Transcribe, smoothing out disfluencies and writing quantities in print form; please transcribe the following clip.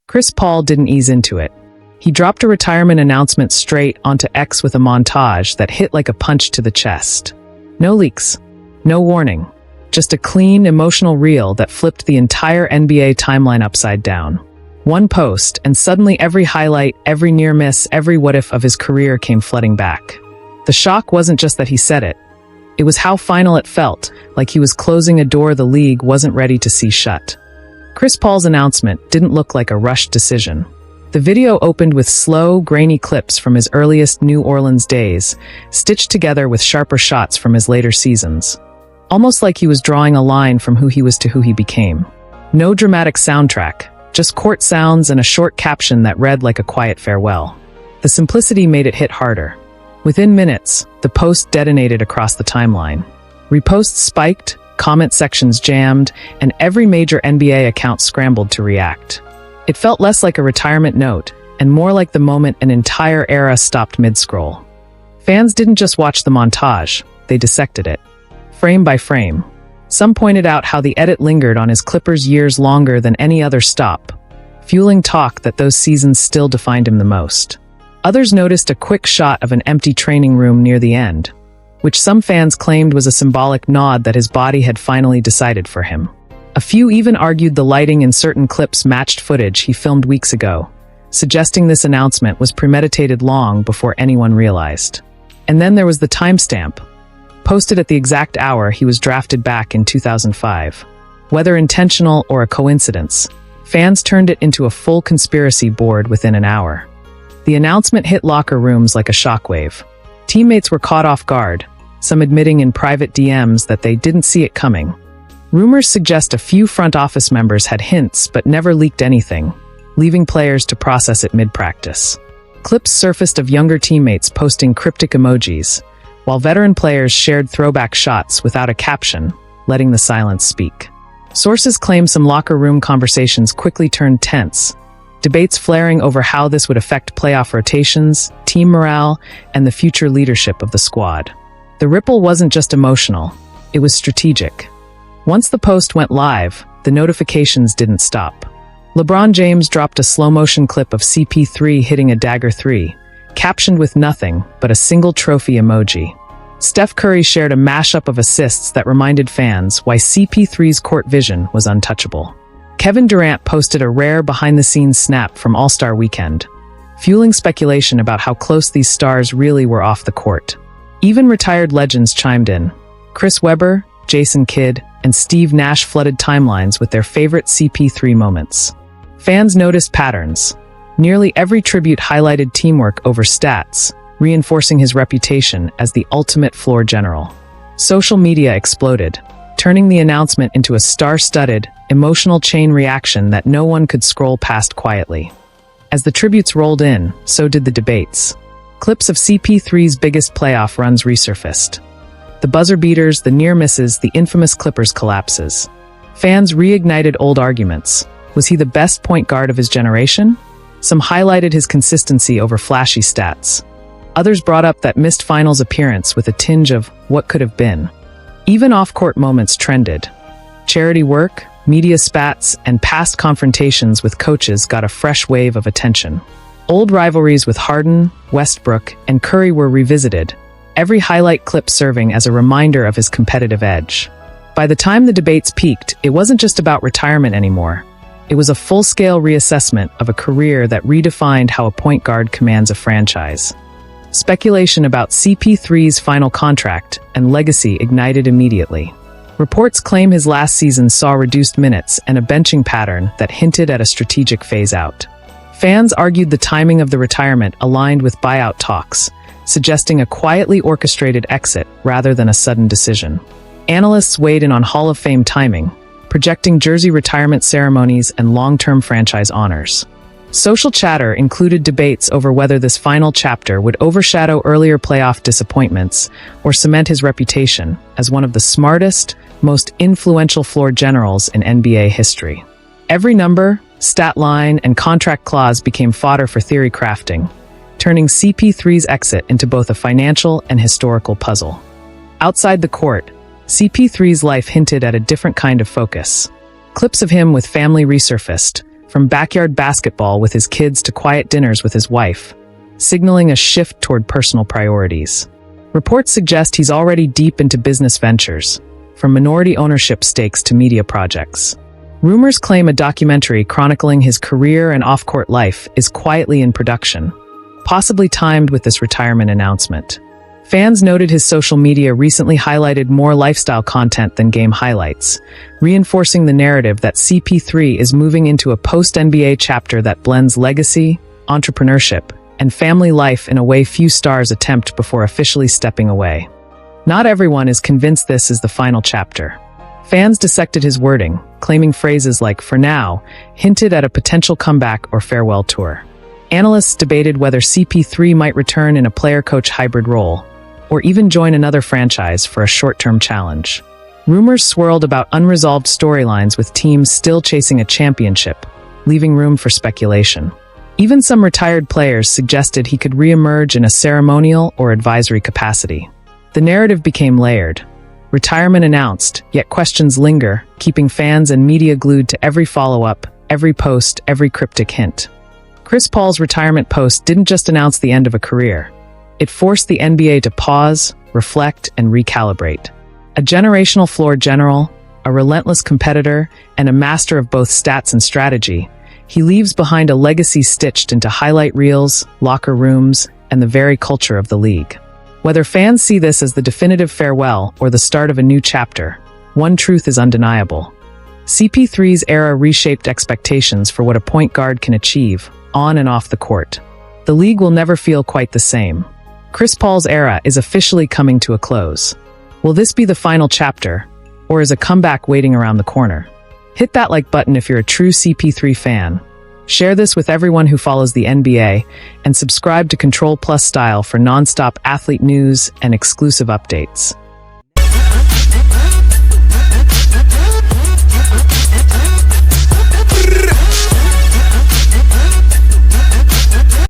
Chris Paul didn't ease into it. He dropped a retirement announcement straight onto X with a montage that hit like a punch to the chest. No leaks, no warning, just a clean, emotional reel that flipped the entire NBA timeline upside down. One post, and suddenly every highlight, every near miss, every what if of his career came flooding back. The shock wasn't just that he said it. It was how final it felt, like he was closing a door the league wasn't ready to see shut. Chris Paul's announcement didn't look like a rushed decision. The video opened with slow, grainy clips from his earliest New Orleans days, stitched together with sharper shots from his later seasons. Almost like he was drawing a line from who he was to who he became. No dramatic soundtrack, just court sounds and a short caption that read like a quiet farewell. The simplicity made it hit harder. Within minutes, the post detonated across the timeline. Reposts spiked, comment sections jammed, and every major NBA account scrambled to react. It felt less like a retirement note, and more like the moment an entire era stopped mid-scroll. Fans didn't just watch the montage, they dissected it, frame by frame. Some pointed out how the edit lingered on his Clippers years longer than any other stop, fueling talk that those seasons still defined him the most. Others noticed a quick shot of an empty training room near the end, which some fans claimed was a symbolic nod that his body had finally decided for him. A few even argued the lighting in certain clips matched footage he filmed weeks ago, suggesting this announcement was premeditated long before anyone realized. And then there was the timestamp, posted at the exact hour he was drafted back in 2005. Whether intentional or a coincidence, fans turned it into a full conspiracy board within an hour. The announcement hit locker rooms like a shockwave. Teammates were caught off guard, some admitting in private DMs that they didn't see it coming. Rumors suggest a few front office members had hints but never leaked anything, leaving players to process it mid-practice. Clips surfaced of younger teammates posting cryptic emojis, while veteran players shared throwback shots without a caption, letting the silence speak. Sources claim some locker room conversations quickly turned tense, debates flaring over how this would affect playoff rotations, team morale, and the future leadership of the squad. The ripple wasn't just emotional, it was strategic. Once the post went live, the notifications didn't stop. LeBron James dropped a slow-motion clip of CP3 hitting a dagger 3, captioned with nothing but a single trophy emoji. Steph Curry shared a mashup of assists that reminded fans why CP3's court vision was untouchable. Kevin Durant posted a rare behind-the-scenes snap from All-Star Weekend, fueling speculation about how close these stars really were off the court. Even retired legends chimed in. Chris Webber, Jason Kidd, and Steve Nash flooded timelines with their favorite CP3 moments. Fans noticed patterns. Nearly every tribute highlighted teamwork over stats, reinforcing his reputation as the ultimate floor general. Social media exploded, turning the announcement into a star-studded, emotional chain reaction that no one could scroll past quietly. As the tributes rolled in, so did the debates. Clips of CP3's biggest playoff runs resurfaced. The buzzer beaters, the near misses, the infamous Clippers collapses. Fans reignited old arguments. Was he the best point guard of his generation? Some highlighted his consistency over flashy stats. Others brought up that missed finals appearance with a tinge of what could have been. Even off-court moments trended. Charity work, media spats, and past confrontations with coaches got a fresh wave of attention. Old rivalries with Harden, Westbrook, and Curry were revisited, every highlight clip serving as a reminder of his competitive edge. By the time the debates peaked, it wasn't just about retirement anymore. It was a full-scale reassessment of a career that redefined how a point guard commands a franchise. Speculation about CP3's final contract and legacy ignited immediately. Reports claim his last season saw reduced minutes and a benching pattern that hinted at a strategic phase-out. Fans argued the timing of the retirement aligned with buyout talks, suggesting a quietly orchestrated exit rather than a sudden decision. Analysts weighed in on Hall of Fame timing, projecting jersey retirement ceremonies and long-term franchise honors. Social chatter included debates over whether this final chapter would overshadow earlier playoff disappointments or cement his reputation as one of the smartest, most influential floor generals in NBA history. Every number, stat line, and contract clause became fodder for theory crafting, turning CP3's exit into both a financial and historical puzzle. Outside the court, CP3's life hinted at a different kind of focus. Clips of him with family resurfaced, from backyard basketball with his kids to quiet dinners with his wife, signaling a shift toward personal priorities. Reports suggest he's already deep into business ventures, from minority ownership stakes to media projects. Rumors claim a documentary chronicling his career and off-court life is quietly in production, possibly timed with this retirement announcement. Fans noted his social media recently highlighted more lifestyle content than game highlights, reinforcing the narrative that CP3 is moving into a post-NBA chapter that blends legacy, entrepreneurship, and family life in a way few stars attempt before officially stepping away. Not everyone is convinced this is the final chapter. Fans dissected his wording, claiming phrases like "for now" hinted at a potential comeback or farewell tour. Analysts debated whether CP3 might return in a player-coach hybrid role, or even join another franchise for a short-term challenge. Rumors swirled about unresolved storylines with teams still chasing a championship, leaving room for speculation. Even some retired players suggested he could re-emerge in a ceremonial or advisory capacity. The narrative became layered. Retirement announced, yet questions linger, keeping fans and media glued to every follow-up, every post, every cryptic hint. ChrisPaul's retirement post didn't just announce the end of a career. It forced the NBA to pause, reflect, and recalibrate. A generational floor general, a relentless competitor, and a master of both stats and strategy, he leaves behind a legacy stitched into highlight reels, locker rooms, and the very culture of the league. Whether fans see this as the definitive farewell or the start of a new chapter, one truth is undeniable. CP3's era reshaped expectations for what a point guard can achieve, on and off the court. The league will never feel quite the same. ChrisPaul's era is officially coming to a close. Will this be the final chapter, or is a comeback waiting around the corner? Hit that like button if you're a true CP3 fan. Share this with everyone who follows the NBA, and subscribe to ctrlstyle for non-stop athlete news and exclusive updates.